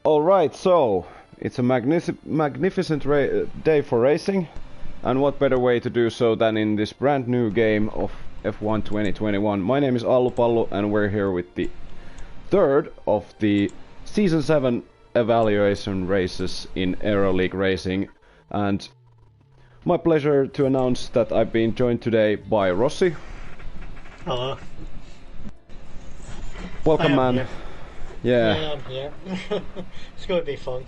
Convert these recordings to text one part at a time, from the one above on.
Alright, so it's a magnificent day for racing, and what better way to do so than in this brand new game of F1 2021. My name is alluPallu, and we're here with the third of the Season 7 evaluation races in Aero League Racing, and my pleasure to announce that I've been joined today by Rossi. Hello. Welcome, man. Here. Yeah, I'm here. It's going to be fun.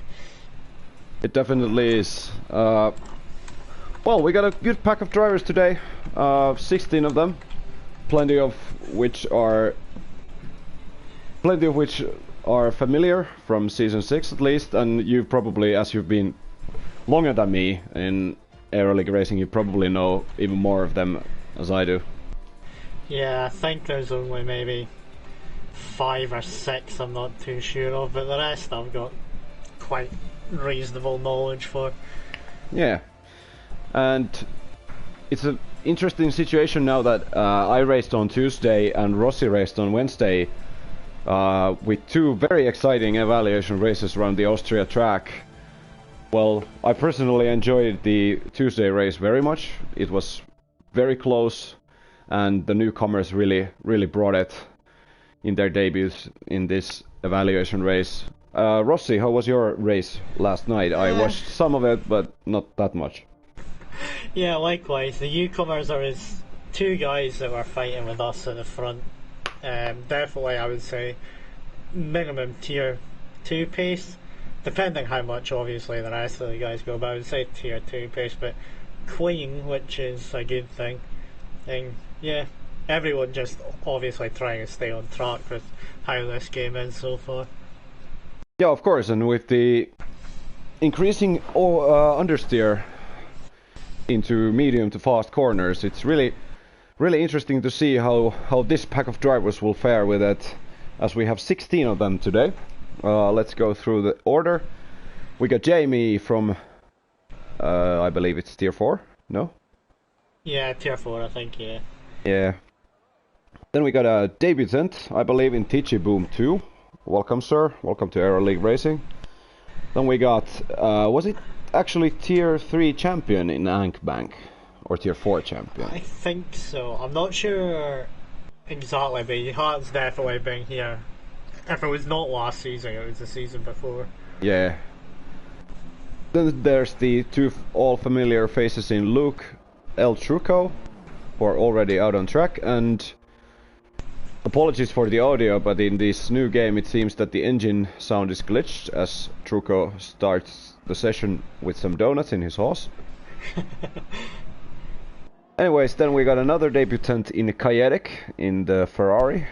It definitely is. Well, we got a good pack of drivers today. 16 of them, plenty of which are familiar from season 6 at least, and you've probably, as you've been longer than me in Aero League Racing, you probably know even more of them as I do. Yeah, I think there's only maybe 5 or 6 I'm not too sure of, but the rest I've got quite reasonable knowledge for. Yeah, and it's an interesting situation now that I raced on Tuesday and Rossi raced on Wednesday with two very exciting evaluation races around the Austria track. Well, I personally enjoyed the Tuesday race very much. It was very close, and the newcomers really brought it in their debuts in this evaluation race. Rossi, how was your race last night? I watched some of it, but not that much. Yeah, likewise. The newcomers are his 2 guys that were fighting with us at the front. Definitely, I would say, minimum tier 2 pace, depending how much, obviously, the rest of the guys go, but I would say tier 2 pace, but clean, which is a good thing. And, yeah, everyone just obviously trying to stay on track with how this game is so far. Yeah, of course, and with the increasing understeer into medium to fast corners, it's really interesting to see how this pack of drivers will fare with it, as we have 16 of them today. Let's go through the order. We got Jamie from, I believe it's tier 4, no? Yeah, tier 4, I think, yeah. Yeah. Then we got a debutant, I believe, in Tichi Boom 2. Welcome, sir. Welcome to Aero League Racing. Then we got, was it actually tier 3 champion in Ankbank? Or tier 4 champion? I think so. I'm not sure exactly, but he has definitely been here. If it was not last season, it was the season before. Yeah. Then there's the 2 all familiar faces in Luke El Truco, who are already out on track, and apologies for the audio, but in this new game it seems that the engine sound is glitched as Truco starts the session with some donuts in his horse. Anyways, then we got another debutant in Kajetic in the Ferrari.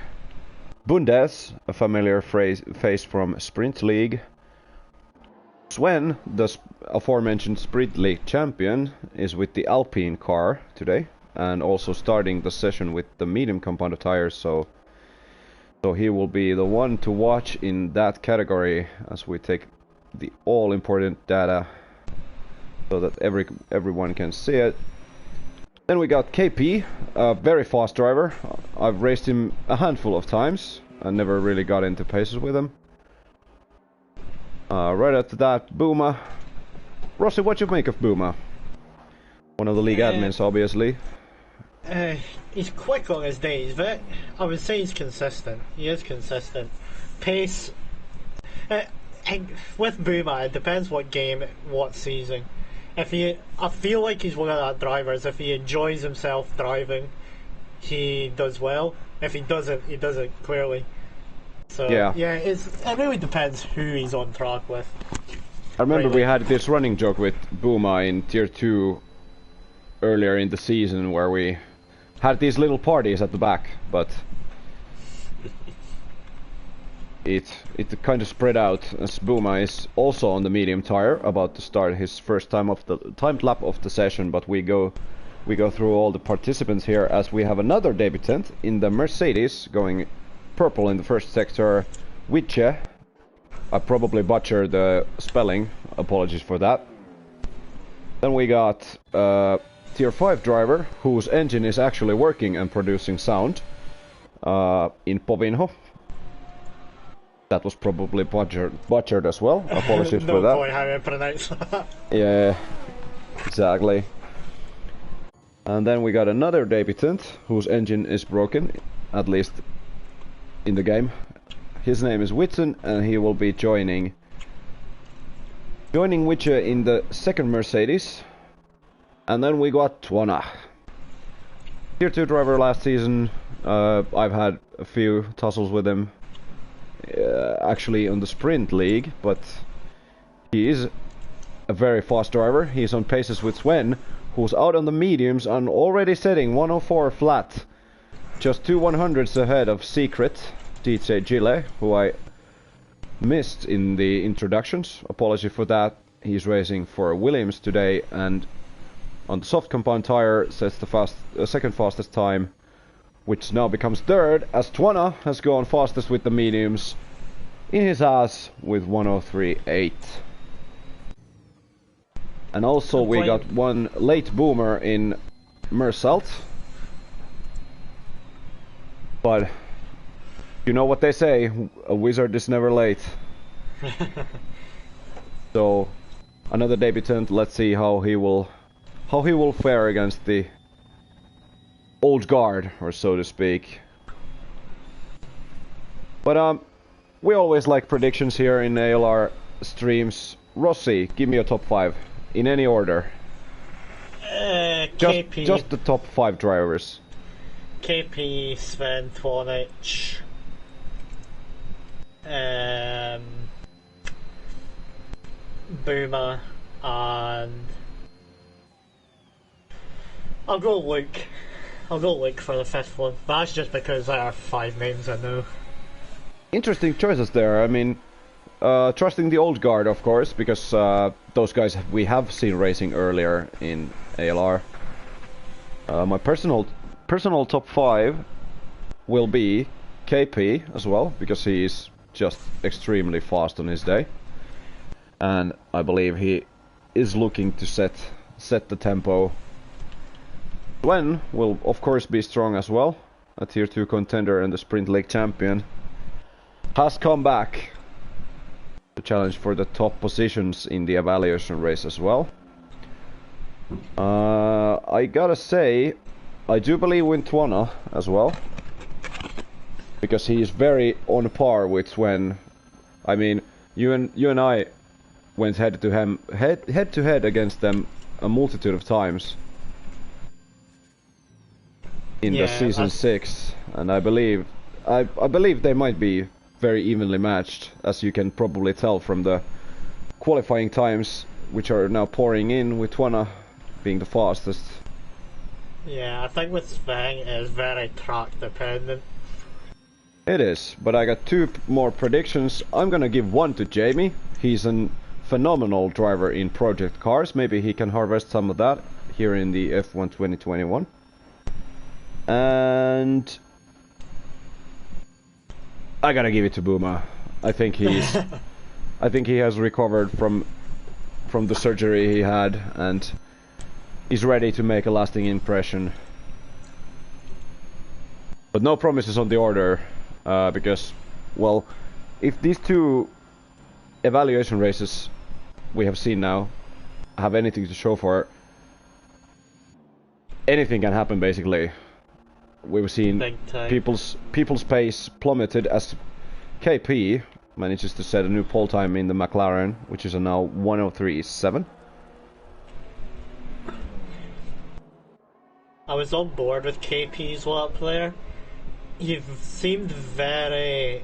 Bundes, a familiar face from Sprint League. Sven, the aforementioned Sprint League champion, is with the Alpine car today, and also starting the session with the medium compound tires, so he will be the one to watch in that category as we take the all-important data so that everyone can see it. Then we got KP, a very fast driver. I've raced him a handful of times and never really got into paces with him. Right after that, Booma. Rossi, what you make of Booma? One of the league admins, obviously. He's quick on his days, but I would say he's consistent. He is consistent. Pace. With Booma, it depends what game, what season. I feel like he's one of that drivers. If he enjoys himself driving, he does well. If he doesn't, he doesn't clearly. So yeah, it really depends who he's on track with. I remember we had this running joke with Booma in tier 2 earlier in the season where we had these little parties at the back, but it kind of spread out as Booma is also on the medium tire, about to start his first timed lap of the session. But we go through all the participants here as we have another debutant in the Mercedes going purple in the first sector, Witche. I probably butchered the spelling, apologies for that. Then we got tier 5 driver whose engine is actually working and producing sound in Povinho. That was probably butchered as well. Apologies no for that. point how I pronounce that. Yeah, exactly. And then we got another debutant whose engine is broken, at least in the game. His name is Whitson, and he will be joining Witcher in the second Mercedes. And then we got Twana. Tier 2 driver last season. I've had a few tussles with him. Actually on the sprint league, but he is a very fast driver. He's on paces with Sven, who's out on the mediums and already setting 104 flat. Just 2 100s ahead of Secret DJ Gile, who I missed in the introductions. Apology for that. He's racing for Williams today, and on the soft compound tire sets the second fastest time, which now becomes third, as Twana has gone fastest with the mediums in his ass with 103.8. And also we got one late boomer in Mersalt. But you know what they say, a wizard is never late. So another debutant, let's see how he will fare against the old guard, or so to speak. But we always like predictions here in ALR streams. Rossi, give me a top 5 in any order. KP. Just the top 5 drivers. KP, Sven, Twanich, Boomer, and I'll go Luke. I'll go Luke for the 5th one. That's just because there are 5 names I know. Interesting choices there. I mean, trusting the old guard, of course, because those guys we have seen racing earlier in ALR. My personal top 5 will be KP as well, because he is just extremely fast on his day, and I believe he is looking to set the tempo. Gwen will of course be strong as well, a tier 2 contender and the Sprint League champion. Has come back to challenge for the top positions in the evaluation race as well. I gotta say, I do believe in Twana as well, because he is very on par with Sven. I mean, you and I went head to head against them a multitude of times in the season 6, and I believe they might be very evenly matched, as you can probably tell from the qualifying times, which are now pouring in, with Twana being the fastest. Yeah, I think with Sven it is very track dependent. It is, but I got 2 more predictions. I'm gonna give one to Jamie. He's a phenomenal driver in project cars. Maybe he can harvest some of that here in the F1 2021. And I gotta give it to Boomer. I think he's I think he has recovered from the surgery he had, and he's ready to make a lasting impression. But no promises on the order, because, well, if these 2 evaluation races we have seen now have anything to show for, anything can happen basically. We've seen people's pace plummeted as KP manages to set a new pole time in the McLaren, which is a now 103.7. I was on board with KP's lap there. You've seemed very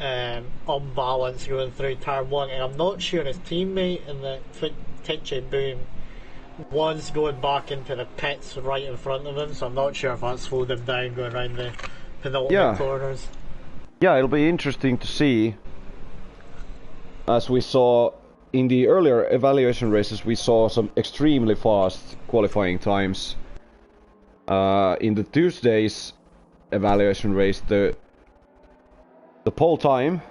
unbalanced going through turn 1, and I'm not sure his teammate in the Titchy Boom was going back into the pits right in front of him, so I'm not sure if that slowed him down going around the penultimate corners. Yeah, it'll be interesting to see. As we saw in the earlier evaluation races, we saw some extremely fast qualifying times. In the Tuesday's evaluation race, the pole time,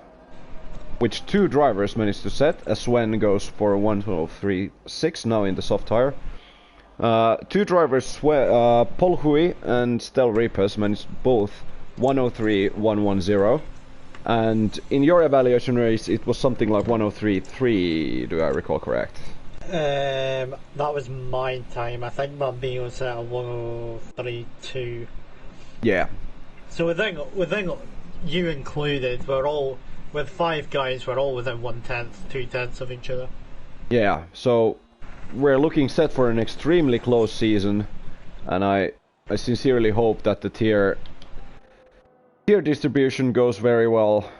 which 2 drivers managed to set, as Sven goes for a 1:03.6 now in the soft tire. 2 drivers, Paul Hui and Stel Ripes, managed both 1:03.110, And in your evaluation race, it was something like 103.3, do I recall correct? That was my time. I think my B was at a 103.2. Yeah. So within you included, we're all, with 5 guys, we're all within 1/10, 2/10 of each other. Yeah, so we're looking set for an extremely close season, and I sincerely hope that the tier distribution goes very well,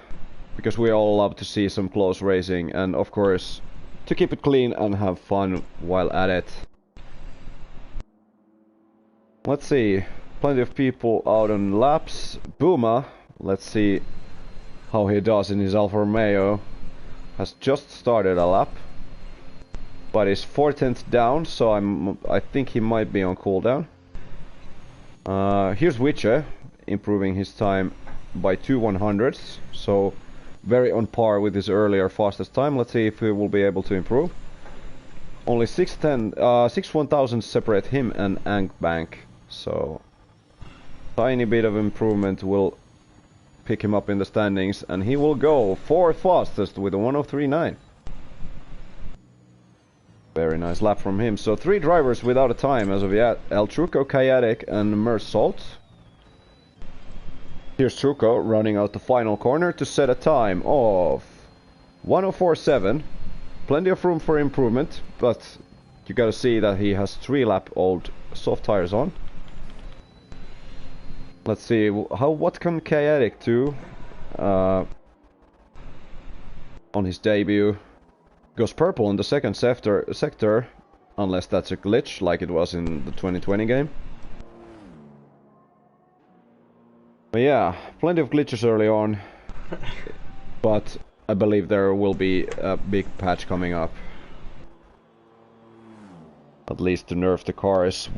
because we all love to see some close racing, and of course to keep it clean and have fun while at it. Let's see, plenty of people out on laps. Booma, let's see how he does in his Alfa Romeo, has just started a lap, but is 4/10 down, so I think he might be on cooldown. Here's Witcher, improving his time by 2/100ths, so very on par with his earlier fastest time. Let's see if he will be able to improve. Only 6/1000 separate him and Ankbank, so tiny bit of improvement will pick him up in the standings, and he will go 4th fastest with a 103.9. Very nice lap from him. So 3 drivers without a time as of yet. El Truco, Kayatic and Mersalt. Here's Truco running out the final corner to set a time of 104.7. Plenty of room for improvement, but you gotta see that he has 3-lap-old soft tires on. Let's see, what can Kayatic do on his debut? Goes purple in the second sector, unless that's a glitch like it was in the 2020 game. But yeah, plenty of glitches early on, but I believe there will be a big patch coming up. At least to nerf the cars,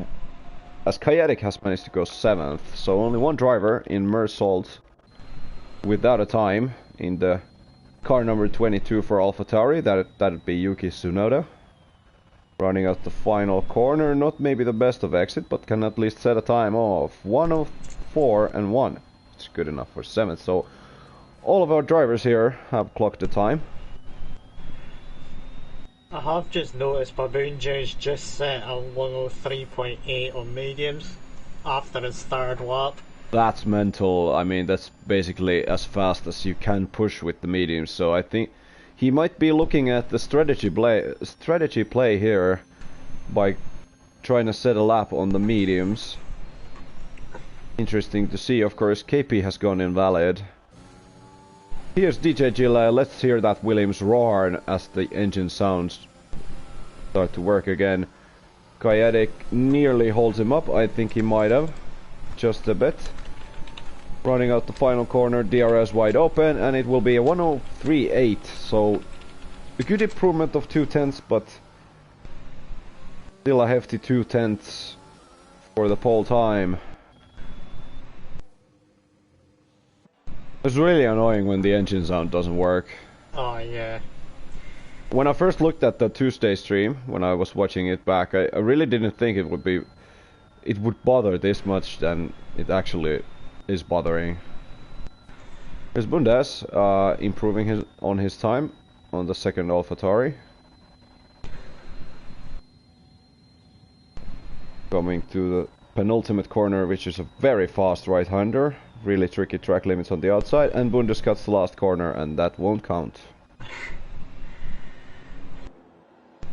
as Kayatic has managed to go 7th, so only 1 driver in Mersalt without a time in the car number 22 for AlphaTauri. That'd be Yuki Tsunoda. Running out the final corner, not maybe the best of exit, but can at least set a time of 104.1. It's good enough for 7th, so all of our drivers here have clocked the time. I have just noticed Baboonja's just set a 103.8 on mediums after his 3rd lap. That's mental. I mean, that's basically as fast as you can push with the mediums, so I think he might be looking at the strategy play here by trying to set a lap on the mediums. Interesting to see. Of course, KP has gone invalid. Here's DJ Gilla. Let's hear that Williams roar as the engine sounds start to work again. Kayatic nearly holds him up. I think he might have. Just a bit. Running out the final corner, DRS wide open, and it will be a 103.8. So a good improvement of 2/10, but still a hefty 2/10 for the pole time. It's really annoying when the engine sound doesn't work. Oh yeah. When I first looked at the Tuesday stream, when I was watching it back, I really didn't think it would bother this much than it actually is bothering. Here's Bundes, improving on his time on the second AlphaTauri. Coming to the penultimate corner, which is a very fast right-hander. Really tricky track limits on the outside, and Bundes cuts the last corner, and that won't count.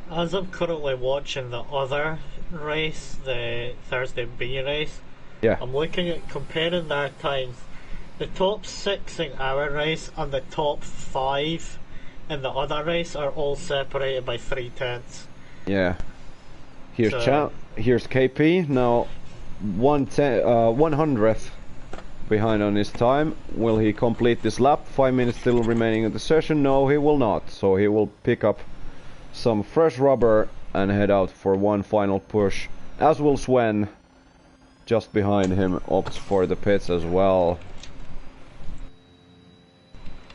As I'm currently watching the other race, the Thursday B race, Yeah. I'm looking at comparing their times. The top 6 in our race and the top 5 in the other race are all separated by 3/10. Yeah. Here's KP now, 100th behind on his time. Will he complete this lap? 5 minutes still remaining in the session. No, he will not. So he will pick up some fresh rubber and head out for one final push, as will Sven. Just behind him, opts for the pits as well.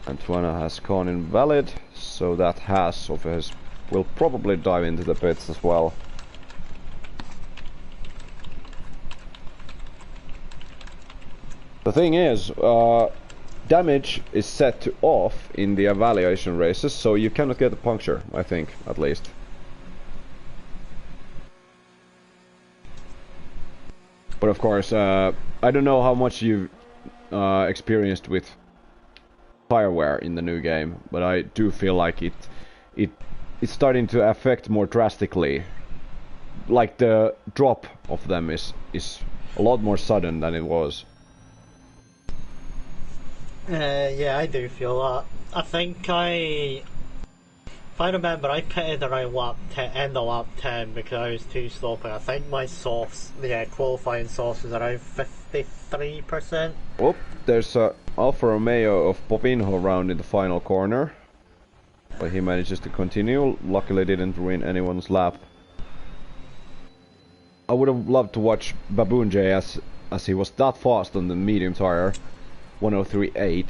Antoine has gone invalid, so that Haas of his will probably dive into the pits as well. The thing is, damage is set to off in the evaluation races, so you cannot get a puncture, I think, at least. But of course, I don't know how much you've experienced with tire wear in the new game, but I do feel like it's starting to affect more drastically. Like the drop of them is a lot more sudden than it was. Yeah, I do feel that. I think if I remember, I pitted around end of lap 10 because I was too sloppy. I think my qualifying source was around 53%. Oh, there's a Alfa Romeo of Bobinho round in the final corner. But he manages to continue, luckily didn't ruin anyone's lap. I would have loved to watch Baboon J as he was that fast on the medium tire, 103.8.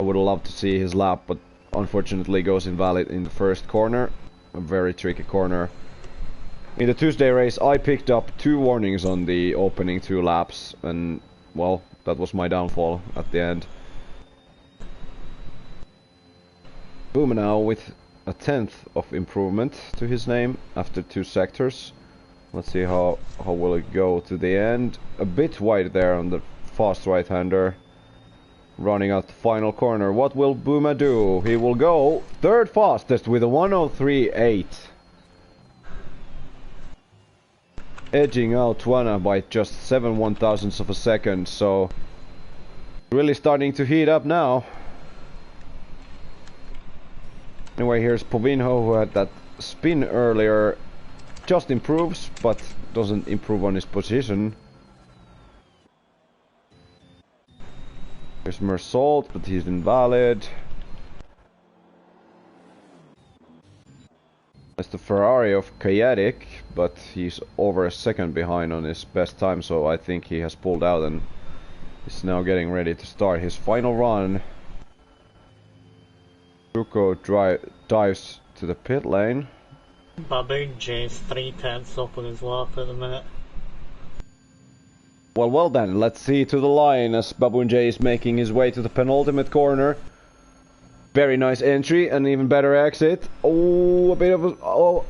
I would have loved to see his lap, but unfortunately goes invalid in the first corner, a very tricky corner. In the Tuesday race I picked up 2 warnings on the opening 2 laps, and well, that was my downfall at the end. Boom now with a 10th of improvement to his name after 2 sectors. Let's see how will it go to the end. A bit wide there on the fast right-hander. Running out the final corner. What will Booma do? He will go 3rd fastest with a 103.8. Edging out Twana by just 7 1,000ths of a second, so really starting to heat up now. Anyway, here's Povinho, who had that spin earlier. Just improves, but doesn't improve on his position. Here's Mersault, but he's invalid. That's the Ferrari of Kayadik, but he's over a second behind on his best time, so I think he has pulled out and is now getting ready to start his final run. Ruko dives to the pit lane. Baboon J's 3/10 up on his lap at the minute. Well then, let's see to the line as Baboon J is making his way to the penultimate corner. Very nice entry, and even better exit. Oh, a bit of a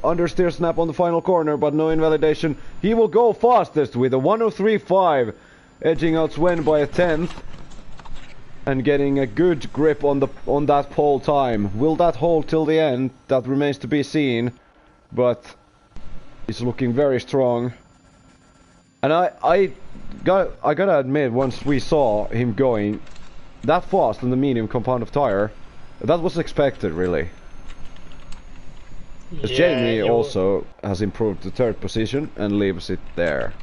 understeer snap on the final corner, but no invalidation. He will go fastest with a 103.5, edging out Sven by a 10th. And getting a good grip on that pole time. Will that hold till the end? That remains to be seen. But he's looking very strong. And I gotta admit, once we saw him going that fast on the medium compound of tire, that was expected, really. Because Jamie also has improved to 3rd position and leaves it there.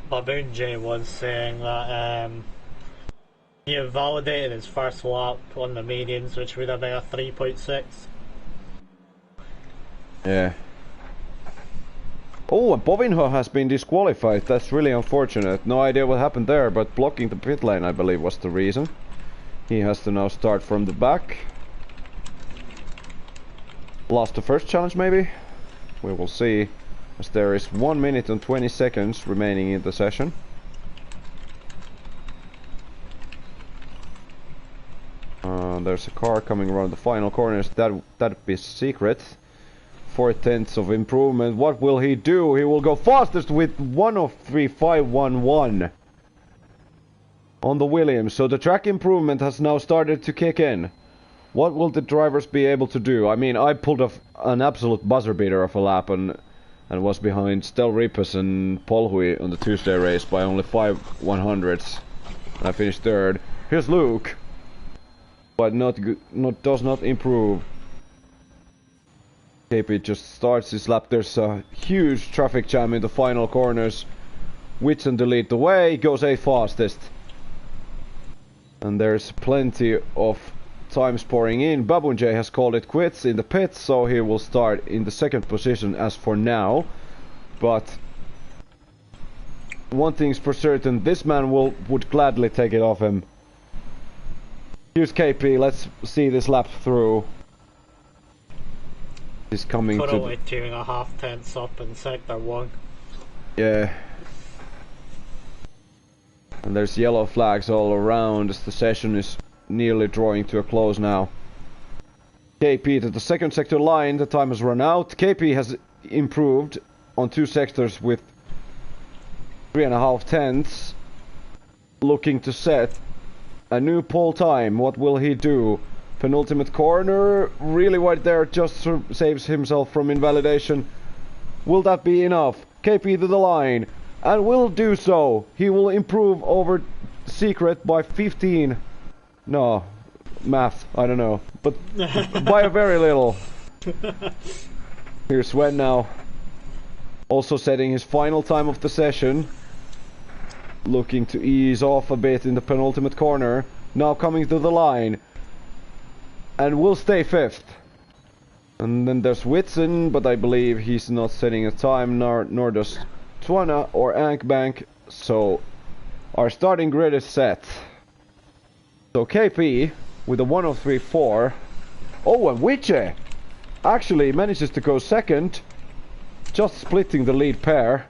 Baboon J was saying that he invalidated his first lap on the mediums, which would have been a 3.6. Yeah. Oh, and Bovinho has been disqualified. That's really unfortunate. No idea what happened there, but blocking the pit lane, I believe, was the reason. He has to now start from the back. Lost the first challenge, maybe? We will see, as there is 1 minute and 20 seconds remaining in the session. There's a car coming around the final corners. That'd be secret. 4/10 of improvement. What will he do? He will go fastest with 103.511 on the Williams. So the track improvement has now started to kick in. What will the drivers be able to do? I mean, I pulled off an absolute buzzer beater of a lap and was behind Stel Rippes and Polhui on the Tuesday race by only 5 100ths. I finished 3rd. Here's Luke, but does not improve. KP just starts his lap. There's a huge traffic jam in the final corners. Whitson to lead the way, goes 8th fastest. And there's plenty of times pouring in. Baboon J has called it quits in the pits, so he will start in the 2nd position as for now. But one thing's for certain, this man would gladly take it off him. Here's KP, let's see this lap through. He's coming Put to... away 2.5 up in sector 1. Yeah. And there's yellow flags all around as the session is nearly drawing to a close now. KP to the second sector line, the time has run out. KP has improved on 2 sectors with 3.5 tenths. Looking to set a new pole time. What will he do? Penultimate corner, really wide there, just saves himself from invalidation. Will that be enough? KP to the line, and will do so. He will improve over Secret by 15. No, math, I don't know, but by a very little. Here's Sven now, also setting his final time of the session. Looking to ease off a bit in the penultimate corner. Now coming to the line. And will stay 5th. And then there's Whitson, but I believe he's not setting a time, nor does Twana or Ankbank. So our starting grid is set. So KP with a 103.4. Oh, and Wiche actually manages to go second. Just splitting the lead pair.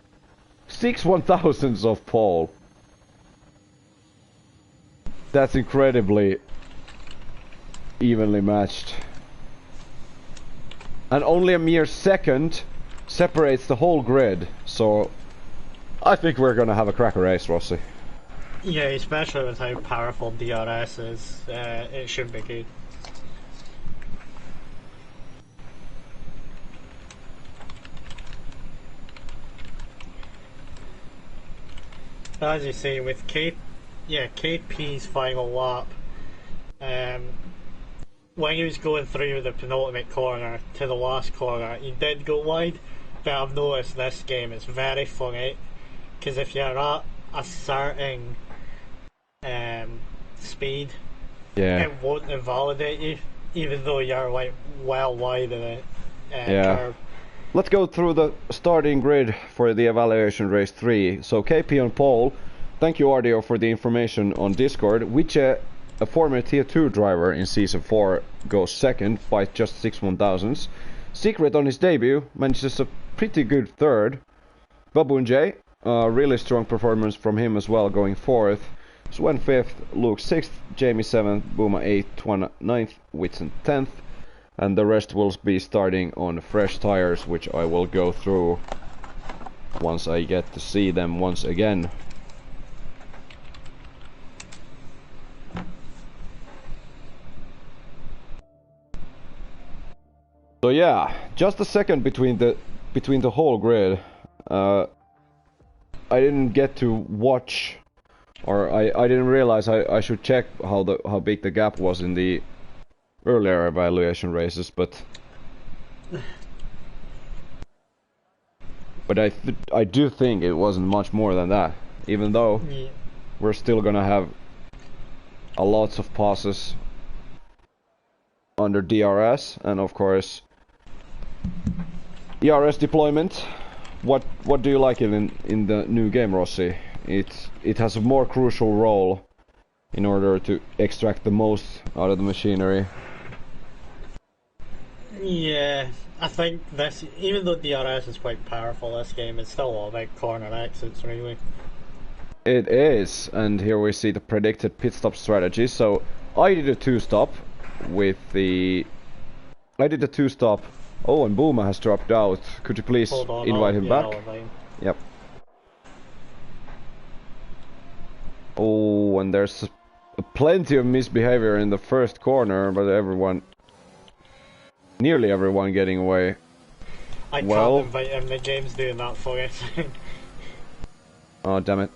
6 1,000ths of pole. That's incredibly evenly matched. And only a mere second separates the whole grid, so I think we're gonna have a cracker race, Rossi. Yeah, especially with how powerful DRS is, it should be good. As you say, with KP's final lap, when he was going through the penultimate corner to the last corner, he did go wide, but I've noticed this game it's very funny, because if you're at a certain speed, it won't invalidate you, even though you're like well wide of the curve. Let's go through the starting grid for the evaluation race 3. So KP on pole. Thank you, Ardio, for the information on Discord. Wiche, a former tier 2 driver in season 4, goes second by just 6 1,000ths. Secret on his debut manages a pretty good third. Baboon J, a really strong performance from him as well, going 4th. Swen 5th, Luke 6th, Jamie 7th, Booma 8th, Twana 9th, Whitson 10th. And the rest will be starting on fresh tires, which I will go through once I get to see them once again. So yeah, just a second between the whole grid. I didn't get to watch, or I didn't realize I should check how big the gap was in the earlier evaluation races, but I do think it wasn't much more than that, even though we're still gonna have a lots of passes under DRS, and of course ERS deployment. What do you like in the new game, Rossi? It has a more crucial role in order to extract the most out of the machinery. Yeah, I think this, even though DRS is quite powerful, this game is still all about corner exits, really. It is, and here we see the predicted pit stop strategy. So I did a 2-stop with the... Oh, and Booma has dropped out. Could you please invite him back? Yep. Oh, and there's plenty of misbehavior in the first corner, but nearly everyone getting away. I can't invite him, the game's doing that for us. Oh, damn it.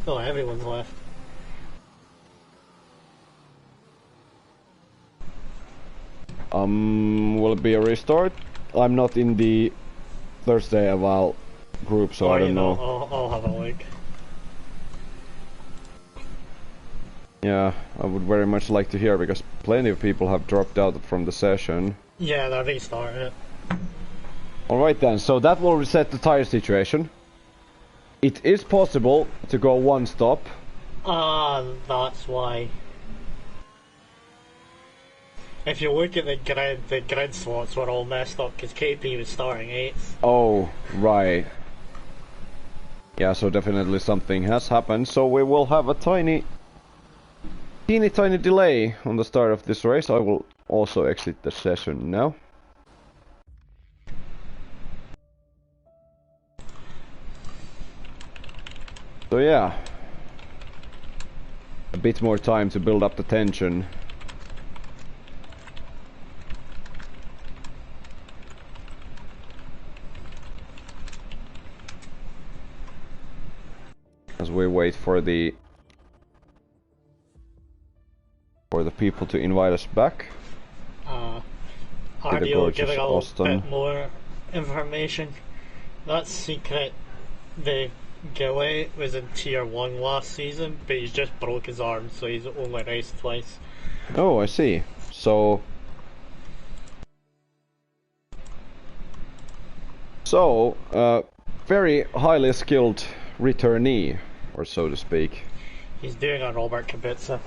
Oh, everyone's left. Will it be a restart? I'm not in the Thursday eval group, so I don't know. I'll have a look. Yeah, I would very much like to hear, because plenty of people have dropped out from the session. Yeah, they're restarting it. Alright then, so that will reset the tire situation. It is possible to go 1 stop. That's why. If you look at the grid slots were all messed up because KP was starting 8th. Oh, right. Yeah, so definitely something has happened. So we will have a teeny delay on the start of this race. I will also exit the session now. So yeah, a bit more time to build up the tension. As we wait for the people to invite us back. Aero giving a little bit more information. That secret, the Gillet was in Tier 1 last season, but he's just broke his arm, so he's only raced twice. Oh, I see. So, very highly skilled returnee, or so to speak. He's doing a Robert Kubica.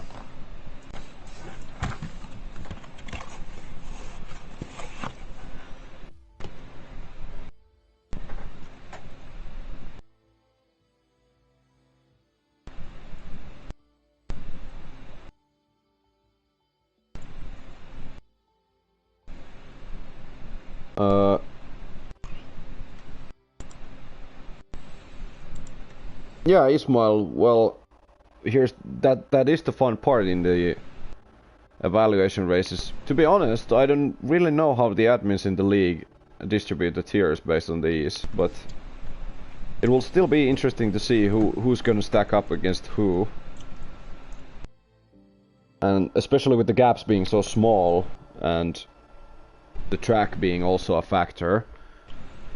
Yeah, Ismail, well, here's that is the fun part in the evaluation races. To be honest, I don't really know how the admins in the league distribute the tiers based on these, but it will still be interesting to see who's gonna stack up against who. And especially with the gaps being so small and the track being also a factor.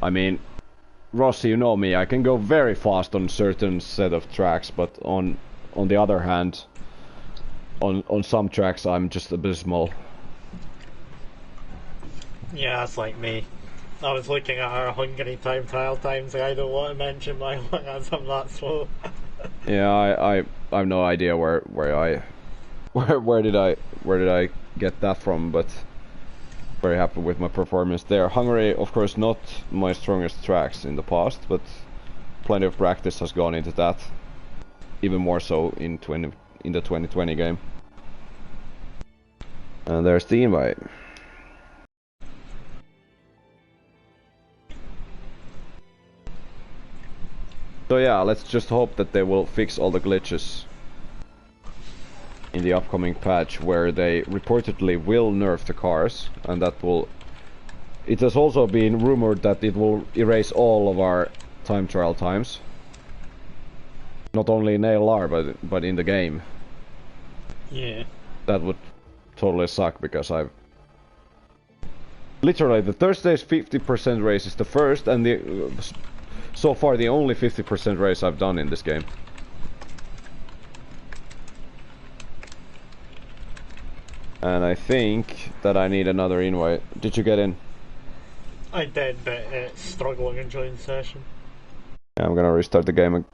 I mean, Rossi, you know me, I can go very fast on certain set of tracks, but on the other hand, on some tracks I'm just abysmal. Yeah, that's like me. I was looking at our Hungary time trial times, and I don't want to mention my one as I'm that slow. Yeah, I have no idea where did I get that from, but very happy with my performance there. Hungary, of course, not my strongest tracks in the past, but plenty of practice has gone into that. Even more so in the 2020 game. And there's the invite. So yeah, let's just hope that they will fix all the glitches in the upcoming patch, where they reportedly will nerf the cars, and that will... It has also been rumored that it will erase all of our time trial times. Not only in ALR, but in the game. Yeah. That would totally suck, because I've... Literally, the Thursday's 50% race is the first, and so far the only 50% race I've done in this game. And I think that I need another invite. Did you get in? I did, but it's struggling in join session. Yeah, I'm gonna restart the game